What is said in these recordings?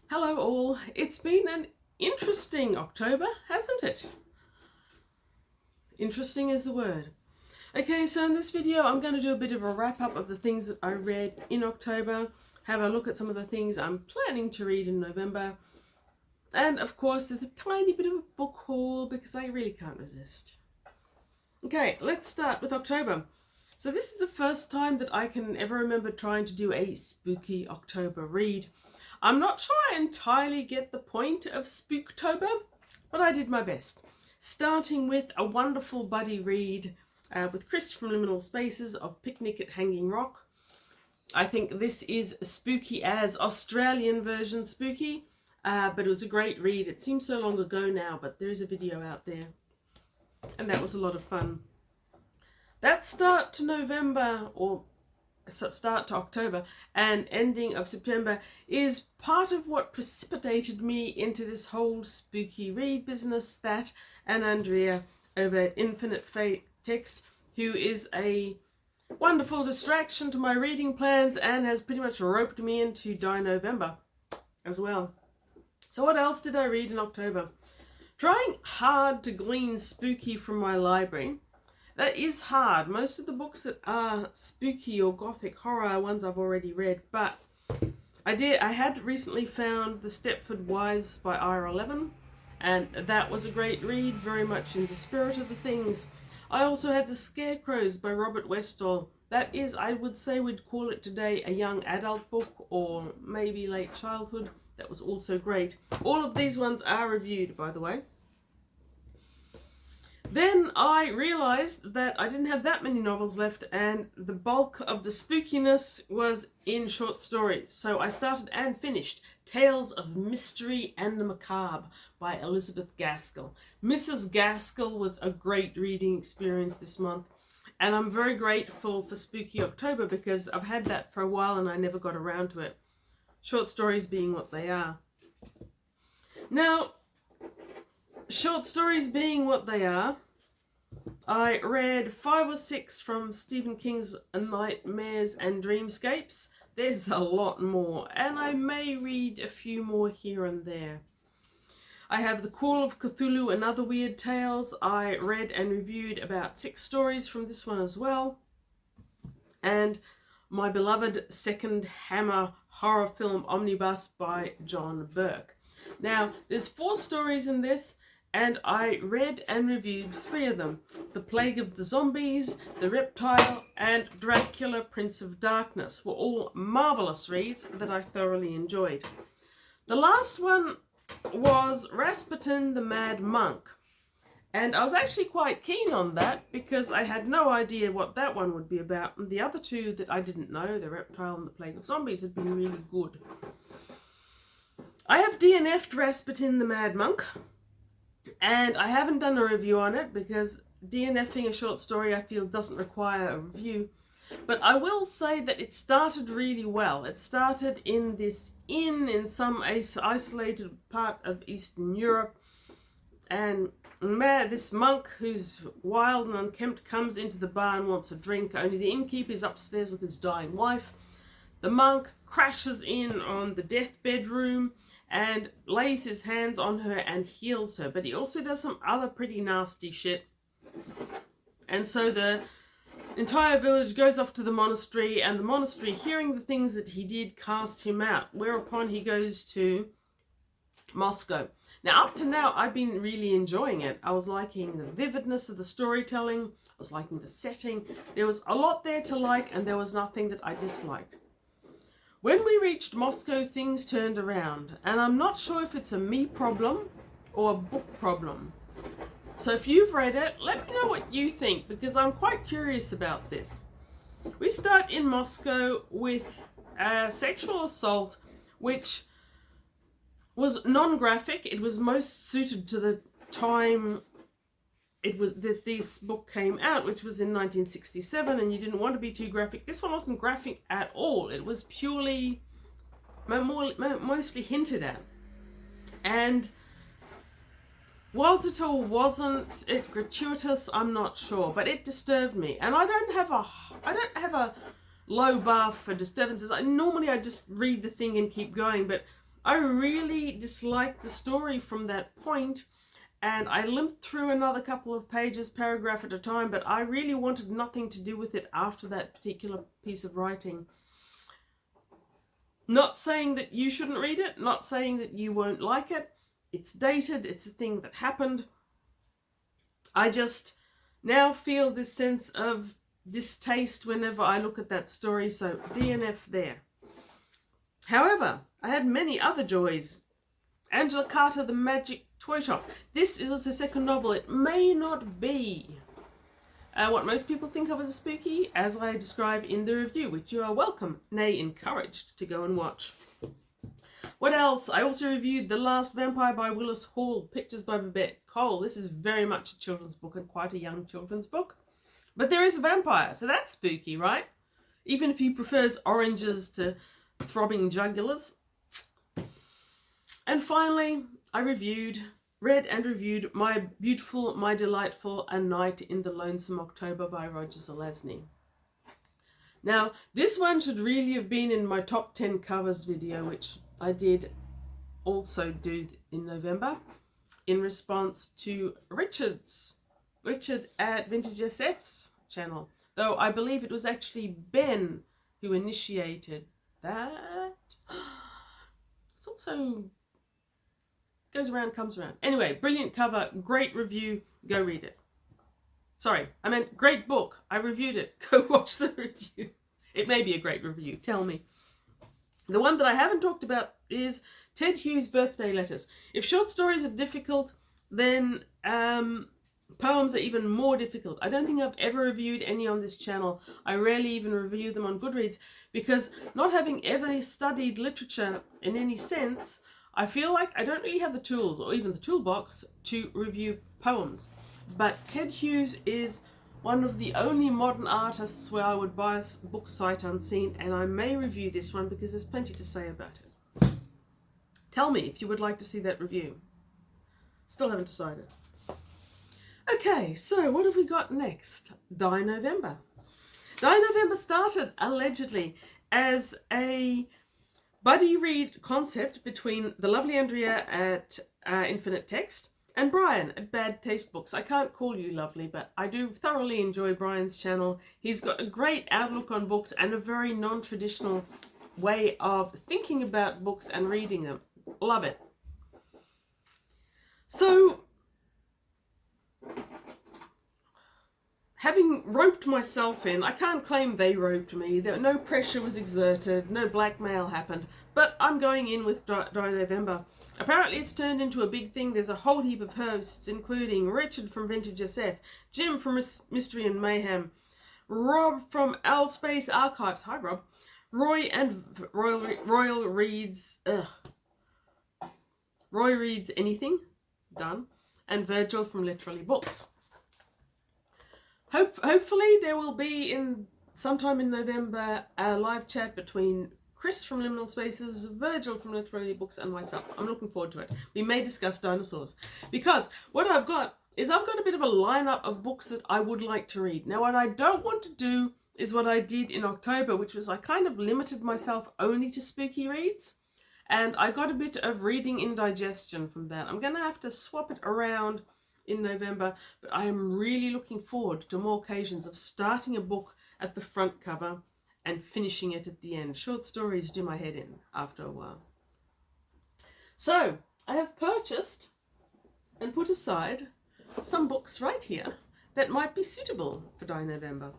Hello all, it's been an interesting October, hasn't it? Interesting is the word. Okay, so in this video I'm going to do a bit of a wrap up of the things that I read in October, have a look at some of the things I'm planning to read in November, and of course there's a tiny bit of a book haul because I really can't resist. Okay, let's start with October. So this is the first time that I can ever remember trying to do a spooky October read. I'm not sure I entirely get the point of Spooktober, but I did my best. Starting with a wonderful buddy read with Chris from Liminal Spaces of Picnic at Hanging Rock. I think this is spooky as Australian version spooky, but it was a great read. It seems so long ago now, but there is a video out there, and that was a lot of fun. That start to November, or start to October and ending of September, is part of what precipitated me into this whole spooky read business. That and Andrea over at Infinite Fate Text, who is a wonderful distraction to my reading plans and has pretty much roped me into Dinovember as well. So what else did I read in October? Trying hard to glean spooky from my library. That is hard. Most of the books that are spooky or gothic horror are ones I've already read, but I had recently found The Stepford Wives by R11, and that was a great read, very much in the spirit of the things. I also had The Scarecrows by Robert Westall. That is, I would say we'd call it today a young adult book, or maybe late childhood. That was also great. All of these ones are reviewed, by the way. Then I realised that I didn't have that many novels left, and the bulk of the spookiness was in short stories. So I started and finished Tales of Mystery and the Macabre by Elizabeth Gaskell. Mrs. Gaskell was a great reading experience this month, and I'm very grateful for Spooky October because I've had that for a while and I never got around to it. Short stories being what they are. Now, short stories being what they are, I read 5 or 6 from Stephen King's Nightmares and Dreamscapes. There's a lot more, and I may read a few more here and there. I have The Call of Cthulhu and Other Weird Tales. I read and reviewed about 6 stories from this one as well. And my beloved Second Hammer horror film omnibus by John Burke. Now, there's 4 stories in this, and I read and reviewed 3 of them. The Plague of the Zombies, The Reptile, and Dracula, Prince of Darkness were all marvellous reads that I thoroughly enjoyed. The last one was Rasputin the Mad Monk, and I was actually quite keen on that because I had no idea what that one would be about, and the other 2 that I didn't know, The Reptile and The Plague of Zombies, had been really good. I have DNF'd Rasputin the Mad Monk, and I haven't done a review on it because DNFing a short story I feel doesn't require a review. But I will say that it started really well. It started in this inn in some isolated part of Eastern Europe. And this monk, who's wild and unkempt, comes into the bar and wants a drink. Only the innkeeper is upstairs with his dying wife. The monk crashes in on the deathbed room and lays his hands on her and heals her. But he also does some other pretty nasty shit. And so the entire village goes off to the monastery, and the monastery, hearing the things that he did, cast him out. Whereupon he goes to Moscow. Now, up to now, I've been really enjoying it. I was liking the vividness of the storytelling. I was liking the setting. There was a lot there to like, and there was nothing that I disliked. When we reached Moscow, things turned around, and I'm not sure if it's a me problem or a book problem. So if you've read it, let me know what you think, because I'm quite curious about this. We start in Moscow with a sexual assault, which was non-graphic. It was most suited to the time that this book came out, which was in 1967, and you didn't want to be too graphic. This one wasn't graphic at all. It was purely, mostly hinted at. And whilst it all wasn't gratuitous, I'm not sure, but it disturbed me. And I don't have a low bar for disturbances. Normally I just read the thing and keep going, but I really disliked the story from that point, and I limped through another couple of pages, paragraph at a time, but I really wanted nothing to do with it after that particular piece of writing. Not saying that you shouldn't read it, not saying that you won't like it. It's dated, it's a thing that happened. I just now feel this sense of distaste whenever I look at that story, so DNF there. However, I had many other joys. Angela Carter, The Magic Toy Shop. This is the second novel. It may not be what most people think of as a spooky, as I describe in the review, which you are welcome, nay encouraged, to go and watch. What else? I also reviewed The Last Vampire by Willis Hall, pictures by Babette Cole. This is very much a children's book and quite a young children's book. But there is a vampire, so that's spooky, right? Even if he prefers oranges to throbbing jugulars. And finally, I read and reviewed My Beautiful, My Delightful, A Night in the Lonesome October by Roger Zelazny. Now, this one should really have been in my top 10 covers video, which I did also do in November in response to Richard at Vintage SF's channel. Though I believe it was actually Ben who initiated that. It's also goes around, comes around. Anyway, brilliant cover, great review, go read it. Sorry, I meant great book. I reviewed it. Go watch the review. It may be a great review, tell me. The one that I haven't talked about is Ted Hughes' Birthday Letters. If short stories are difficult, then poems are even more difficult. I don't think I've ever reviewed any on this channel. I rarely even review them on Goodreads, because not having ever studied literature in any sense, I feel like I don't really have the tools or even the toolbox to review poems. But Ted Hughes is one of the only modern artists where I would buy a book sight unseen, and I may review this one because there's plenty to say about it. Tell me if you would like to see that review. Still haven't decided. Okay, so what have we got next? Dinovember. Dinovember started allegedly as a buddy read concept between the lovely Andrea at Infinite Text and Brian at Bad Taste Books. I can't call you lovely, but I do thoroughly enjoy Brian's channel. He's got a great outlook on books and a very non-traditional way of thinking about books and reading them. Love it. So, having roped myself in, I can't claim they roped me. No pressure was exerted, no blackmail happened, but I'm going in with Dinovember. Apparently it's turned into a big thing. There's a whole heap of hosts, including Richard from Vintage SF, Jim from Mystery and Mayhem, Rob from SpaceArchives, hi Rob, Roy and Roy reads Anything, done, and Virgil from Literally Books. Hopefully there will be sometime in November a live chat between Chris from Liminal Spaces, Virgil from Literally Books, and myself. I'm looking forward to it. We may discuss dinosaurs, because what I've got is I've got a bit of a lineup of books that I would like to read. Now, what I don't want to do is what I did in October, which was I kind of limited myself only to spooky reads, and I got a bit of reading indigestion from that. I'm going to have to swap it around in November, but I am really looking forward to more occasions of starting a book at the front cover and finishing it at the end. Short stories do my head in after a while. So, I have purchased and put aside some books right here that might be suitable for Dinovember.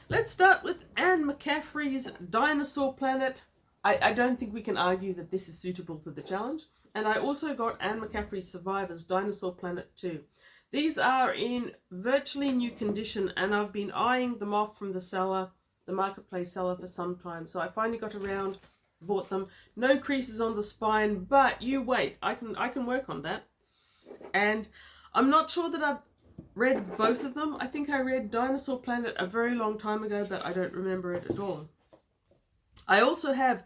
Let's start with Anne McCaffrey's Dinosaur Planet. I don't think we can argue that this is suitable for the challenge. And I also got Anne McCaffrey's Survivors Dinosaur Planet 2. These are in virtually new condition, and I've been eyeing them off from the seller, the marketplace seller, for some time. So I finally got around, bought them. No creases on the spine, but you wait. I can work on that. And I'm not sure that I've read both of them. I think I read Dinosaur Planet a very long time ago, but I don't remember it at all. I also have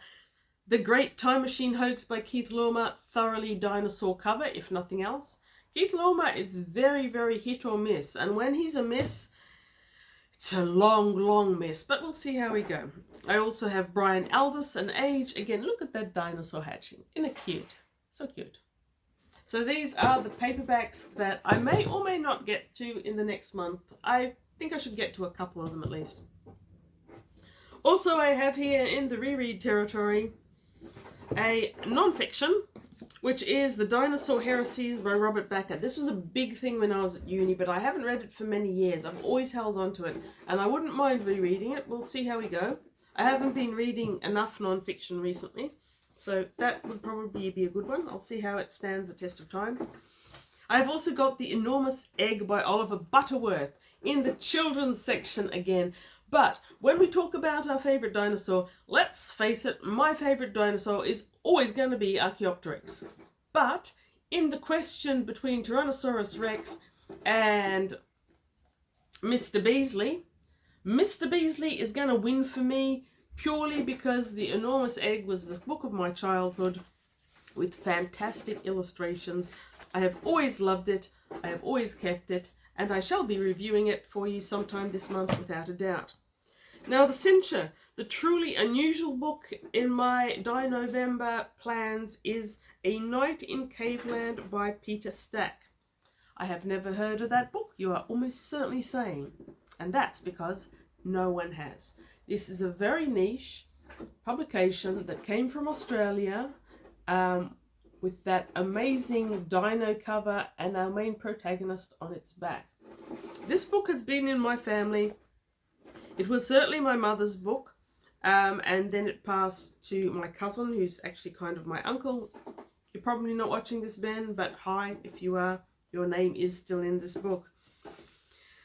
The Great Time Machine Hoax by Keith Laumer, thoroughly dinosaur cover, if nothing else. Keith Laumer is very, very hit or miss, and when he's a miss, It's a long, long mess, but we'll see how we go. I also have Brian Aldiss and Age. Again, look at that dinosaur hatching. Isn't it cute? So cute. So these are the paperbacks that I may or may not get to in the next month. I think I should get to a couple of them at least. Also, I have here in the reread territory a non-fiction, which is The Dinosaur Heresies by Robert Bakker. This was a big thing when I was at uni, but I haven't read it for many years. I've always held on to it, and I wouldn't mind rereading it. We'll see how we go. I haven't been reading enough non-fiction recently, so that would probably be a good one. I'll see how it stands the test of time. I've also got The Enormous Egg by Oliver Butterworth in the children's section again. But when we talk about our favourite dinosaur, let's face it, my favourite dinosaur is always going to be Archaeopteryx. But in the question between Tyrannosaurus Rex and Mr. Beasley is going to win for me purely because The Enormous Egg was the book of my childhood with fantastic illustrations. I have always loved it, I have always kept it, and I shall be reviewing it for you sometime this month without a doubt. Now, the cincher, the truly unusual book in my Dinovember plans is A Night in Caveland by Peter Stack. I have never heard of that book, you are almost certainly saying, and that's because no one has. This is a very niche publication that came from Australia with that amazing dino cover and our main protagonist on its back. This book has been in my family. It was certainly my mother's book, and then it passed to my cousin, who's actually kind of my uncle. You're probably not watching this, Ben, but hi, if you are, your name is still in this book.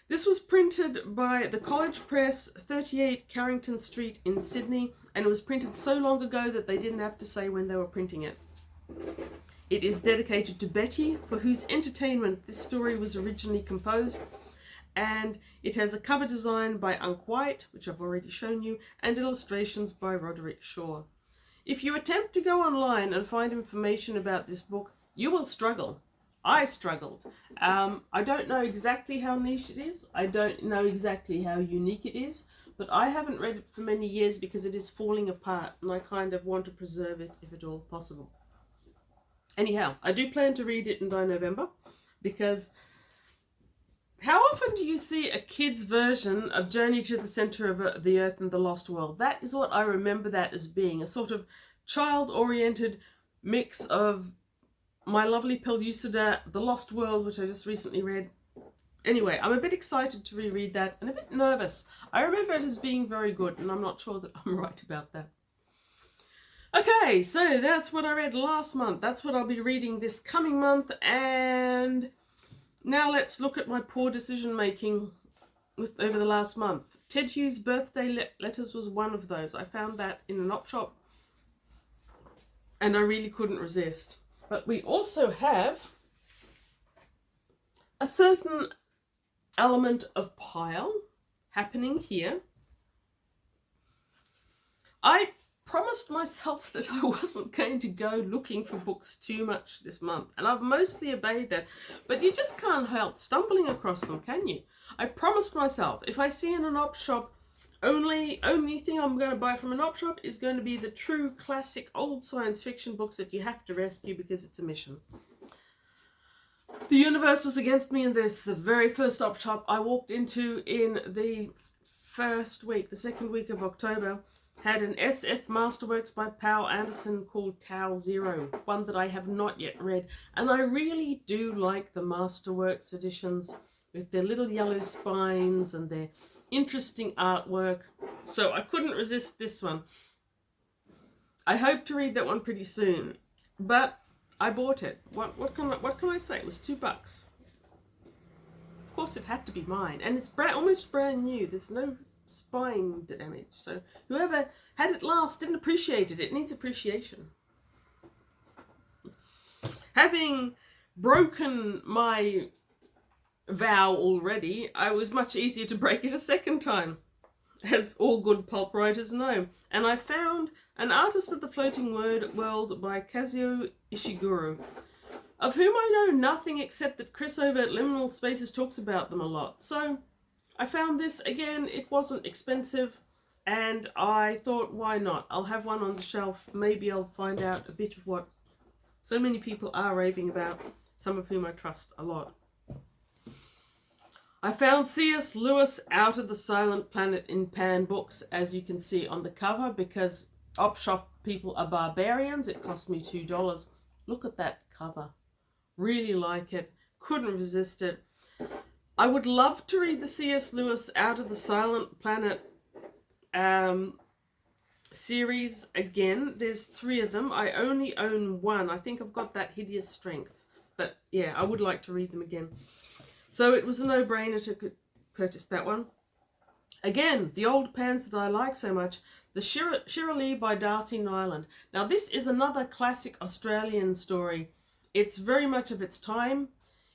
This was printed by the College Press, 38 Carrington Street in Sydney, and it was printed so long ago that they didn't have to say when they were printing it. It is dedicated to Betty, for whose entertainment this story was originally composed, and it has a cover design by Unk White, which I've already shown you, and illustrations by Roderick Shaw. If you attempt to go online and find information about this book, you will struggle. I struggled. I don't know exactly how niche it is. I don't know exactly how unique it is, but I haven't read it for many years because it is falling apart, and I kind of want to preserve it if at all possible. Anyhow, I do plan to read it in Dinovember, because how often do you see a kid's version of Journey to the Centre of the Earth and the Lost World? That is what I remember that as being, a sort of child-oriented mix of My Lovely Pellucida, The Lost World, which I just recently read. Anyway, I'm a bit excited to reread that and a bit nervous. I remember it as being very good, and I'm not sure that I'm right about that. Okay, so that's what I read last month. That's what I'll be reading this coming month, and now let's look at my poor decision making over the last month. Ted Hughes' Birthday Letters was one of those. I found that in an op shop and I really couldn't resist. But we also have a certain element of pile happening here. I promised myself that I wasn't going to go looking for books too much this month, and I've mostly obeyed that, but you just can't help stumbling across them, can you? I promised myself if I see in an op shop, only thing I'm going to buy from an op shop is going to be the true classic old science fiction books that you have to rescue because it's a mission. The universe was against me in this. The very first op shop I walked into in the second week of October, had an SF Masterworks by Powell Anderson called Tau Zero, one that I have not yet read. And I really do like the Masterworks editions with their little yellow spines and their interesting artwork. So I couldn't resist this one. I hope to read that one pretty soon, but I bought it. What can I say? It was $2. Of course it had to be mine, and it's almost brand new. There's no spine damage, so whoever had it last didn't appreciate it. It needs appreciation. Having broken my vow already, I was much easier to break it a second time, as all good pulp writers know. And I found An Artist of the Floating World by Kazuo Ishiguro, of whom I know nothing except that Chris over at Liminal Spaces talks about them a lot. So I found this again, it wasn't expensive, and I thought, why not? I'll have one on the shelf. Maybe I'll find out a bit of what so many people are raving about, some of whom I trust a lot. I found C.S. Lewis Out of the Silent Planet in Pan Books, as you can see on the cover, because op shop people are barbarians. It cost me $2. Look at that cover. Really like it. Couldn't resist it. I would love to read the C.S. Lewis Out of the Silent Planet series again. There's 3 of them. I only own 1. I think I've got that Hideous Strength. But yeah, I would like to read them again. So it was a no-brainer to purchase that one. Again, the old pans that I like so much. The Shirley by Darcy Nyland. Now this is another classic Australian story. It's very much of its time.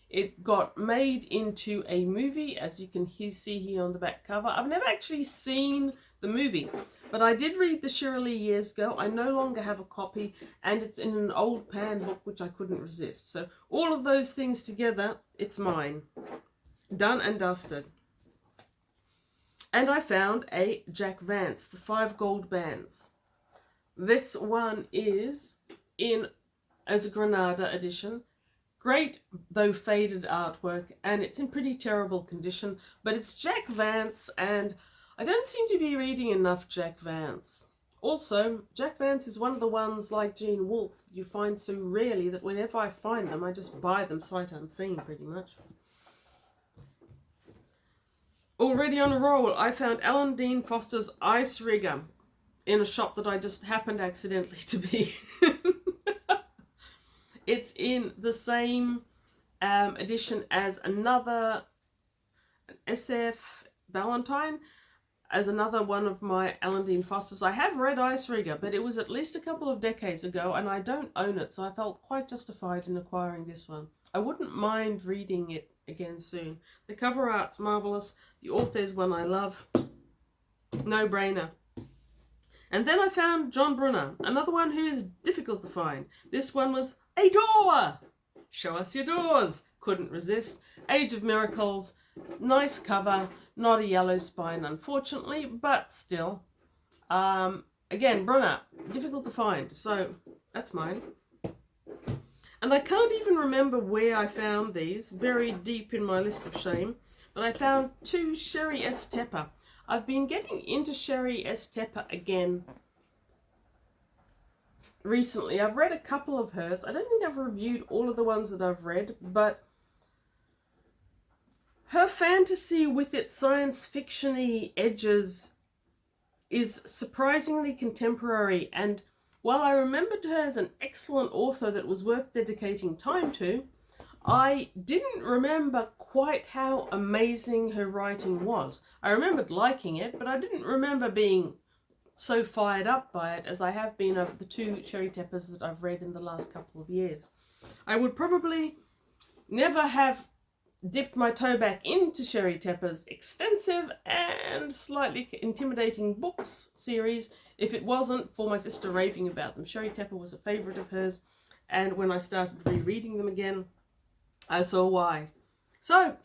It got made into a movie, as you can see here on the back cover. I've never actually seen the movie, but I did read the Shirley years ago. I no longer have a copy, and it's in an old pan book, which I couldn't resist. So all of those things together, it's mine. Done and dusted. And I found a Jack Vance, the 5 gold bands. This one is in as a Granada edition. Great, though faded artwork, and it's in pretty terrible condition, but it's Jack Vance, and I don't seem to be reading enough Jack Vance. Also, Jack Vance is one of the ones like Gene Wolfe you find so rarely that whenever I find them, I just buy them sight unseen, pretty much. Already on a roll, I found Alan Dean Foster's Ice Rigger in a shop that I just happened accidentally to be in. It's in the same edition as another SF Valentine, as another one of my Alan Dean Fosters. I have read Ice Rigger, but it was at least a couple of decades ago, and I don't own it, so I felt quite justified in acquiring this one. I wouldn't mind reading it again soon. The cover art's marvellous. The author is one I love. No brainer. And then I found John Brunner, another one who is difficult to find. This one was A Door! Show us your doors! Couldn't resist. Age of Miracles. Nice cover. Not a yellow spine, unfortunately, but still. Again, Brunner. Difficult to find. So, that's mine. And I can't even remember where I found these. Buried deep in my list of shame. But I found 2 Sherry S. Tepper. I've been getting into Sherry S. Tepper again recently. I've read a couple of hers. I don't think I've reviewed all of the ones that I've read, but her fantasy with its science fiction-y edges is surprisingly contemporary, and while I remembered her as an excellent author that was worth dedicating time to, I didn't remember quite how amazing her writing was. I remembered liking it, but I didn't remember being so fired up by it as I have been of the 2 Sherry Teppers that I've read in the last couple of years. I would probably never have dipped my toe back into Sherry Tepper's extensive and slightly intimidating books series if it wasn't for my sister raving about them. Sherry Tepper was a favourite of hers, and when I started rereading them again, I saw why. So,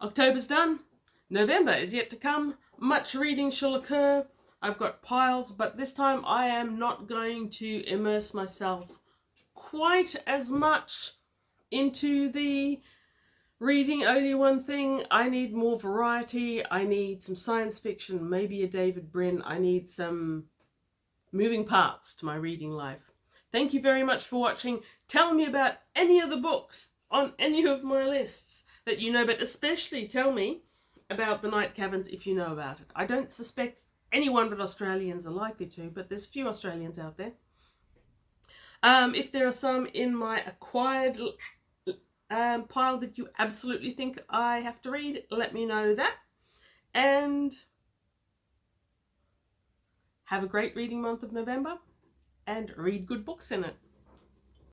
October's done. November is yet to come. Much reading shall occur. I've got piles, but this time I am not going to immerse myself quite as much into the reading only one thing. I need more variety. I need some science fiction, maybe a David Brin. I need some moving parts to my reading life. Thank you very much for watching. Tell me about any of the books on any of my lists that you know, but especially tell me about The Night Caverns if you know about it. I don't suspect anyone but Australians are likely to, but there's few Australians out there. If there are some in my acquired pile that you absolutely think I have to read, let me know that. And have a great reading month of November, and read good books in it.